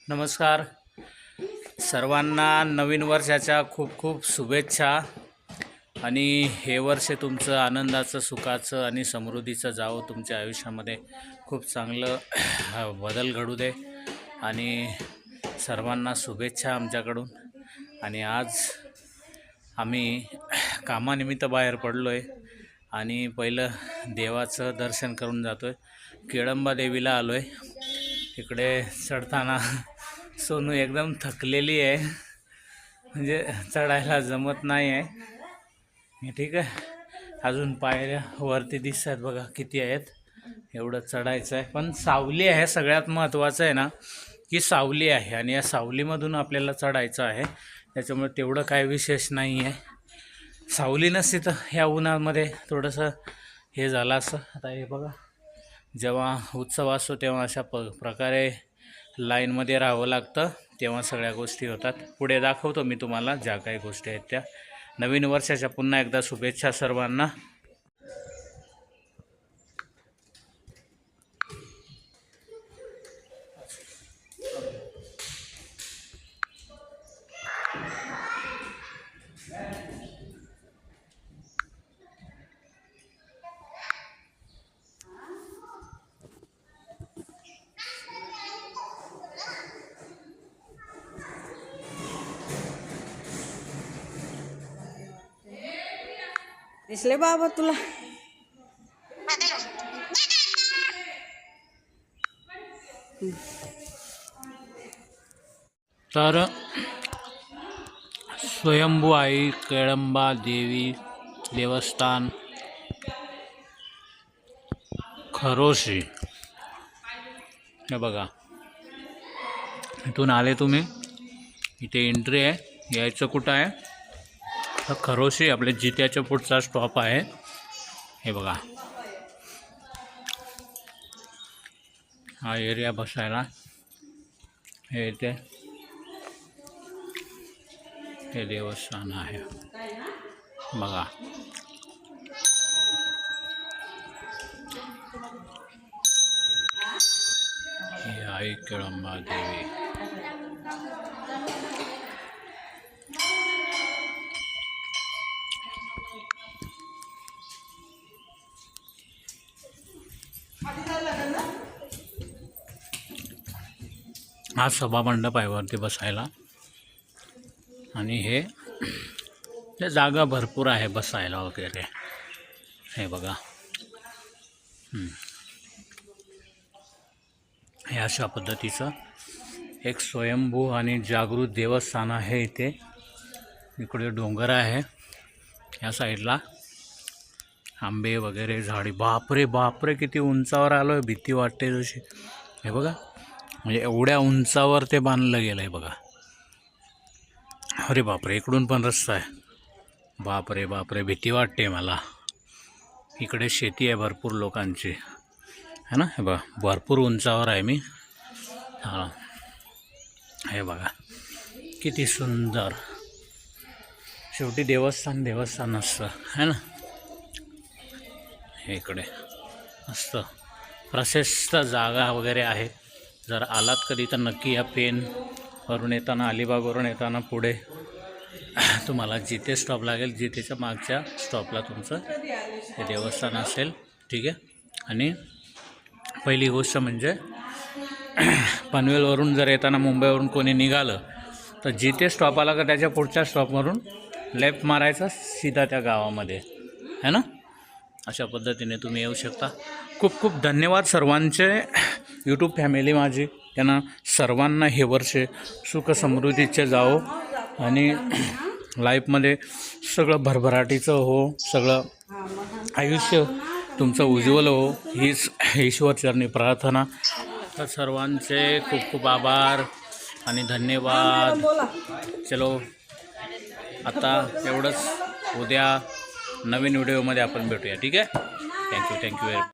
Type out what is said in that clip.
नमस्कार सर्वांना, नवीन वर्षाच्या खूप खूप शुभेच्छा। आणि हे वर्ष तुमचं आनंदाचं, सुखाचं आणि समृद्धीचं जावं। तुमच्या आयुष्यामध्ये खूप चांगलं बदल घडू दे आणि सर्वांना शुभेच्छा आमच्याकडून। आणि आज आम्ही कामानिमित्त बाहेर पडलो आहे आणि पहिलं देवाचं दर्शन करून जातो आहे। केळंबा देवीला आलो आहे। इकडे चढताना सोनू एकदम थकलेली आहे, म्हणजे चढायला जमत नाही आहे। ठीक आहे, अजून पायऱ्या वरती दिसतात बघा किती आहेत, एवढं चढायचं आहे। पण सावली आहे, सगळ्यात महत्त्वाचं आहे ना की सावली आहे आणि या सावलीमधून आपल्याला चढायचं आहे। त्याच्यामुळे तेवढं काय विशेष नाही आहे। सावली नसती तर ह्या उन्हामध्ये थोडंसं हे झालं असं। आता हे बघा, जेव्हा उत्सव असतो तेव्हा अशा प्रकारे लाईनमध्ये राहावं लागतं, तेव्हा सगळ्या गोष्टी होतात। पुढे दाखवतो मी तुम्हाला ज्या काही गोष्टी आहेत त्या। नवीन वर्षाच्या पुन्हा एकदा शुभेच्छा सर्वांना। दिसले बाबा तुला? तर स्वयंभू आई केळंबा देवी देवस्थान खरोशी, हे बघा, इथून आले तुम्ही, इथे एंट्री आहे। यायचं कुठं आहे तर खरोशी, आपल्या जित्याच्या पुढचा स्टॉप आहे। हे बघा, हा एरिया बसायला, हे इथे हे देवस्थान आहे बघा। ही आई केळंबा देवी। हा सभा मंडप आहे वरती बसायला, आणि हे जागा भरपूर आहे बसायला वगैरे। हे बघा, हे अशा पद्धतीचं एक स्वयंभू आणि जागृत देवस्थान आहे इथे। इकडे डोंगर आहे, या साईडला आंबे वगैरे झाडी। बापरे बापरे, किती उंचावर आलो आहे, भीती वाटते जशी। हे बघा, म्हणजे एवढ्या उंचावर ते बांधलं गेलं आहे बघा। अरे बापरे, इकडून पण रस्ता आहे। बापरे बापरे, भीती वाटते मला। इकडे शेती आहे भरपूर लोकांची, है ना। हे बघा, भरपूर उंचावर आहे मी। हां, हे बघा किती सुंदर। शेवटी देवस्थान देवस्थान असतं, है ना। हे इकडे असतं, प्रशस्त जागा वगैरे आहे। जर आलात कधी तर नक्की या। पेनवरून येताना, अलिबागवरून येताना पुढे तुम्हाला जिथे स्टॉप लागेल, जिथेच्या मागच्या स्टॉपला तुमचं हे देवस्थान असेल, ठीक आहे। आणि पहिली गोष्ट म्हणजे पनवेलवरून जर येताना मुंबईवरून कोणी निघालं तर जिथे स्टॉप आला का त्याच्या पुढच्या स्टॉपवरून लेफ्ट मारायचा, सीधा त्या गावामध्ये, है ना। अशा पद्धतीने तुम्ही येऊ शकता। खूप खूप धन्यवाद सर्वांचे, यूट्यूब फॅमिली माझी। त्यांना सर्वांना हे वर्ष सुख समृद्धीचे जावो आणि लाईफमध्ये सगळं भरभराटीचं हो, सगळं आयुष्य तुमचं उज्ज्वल हो, हीच ईश्वरचरणी प्रार्थना। तर सर्वांचे खूप खूप आभार आणि धन्यवाद। चलो, आता एवढंच, उद्या नवीन व्हिडिओमध्ये आपण भेटूया, ठीक आहे। Thank you very much.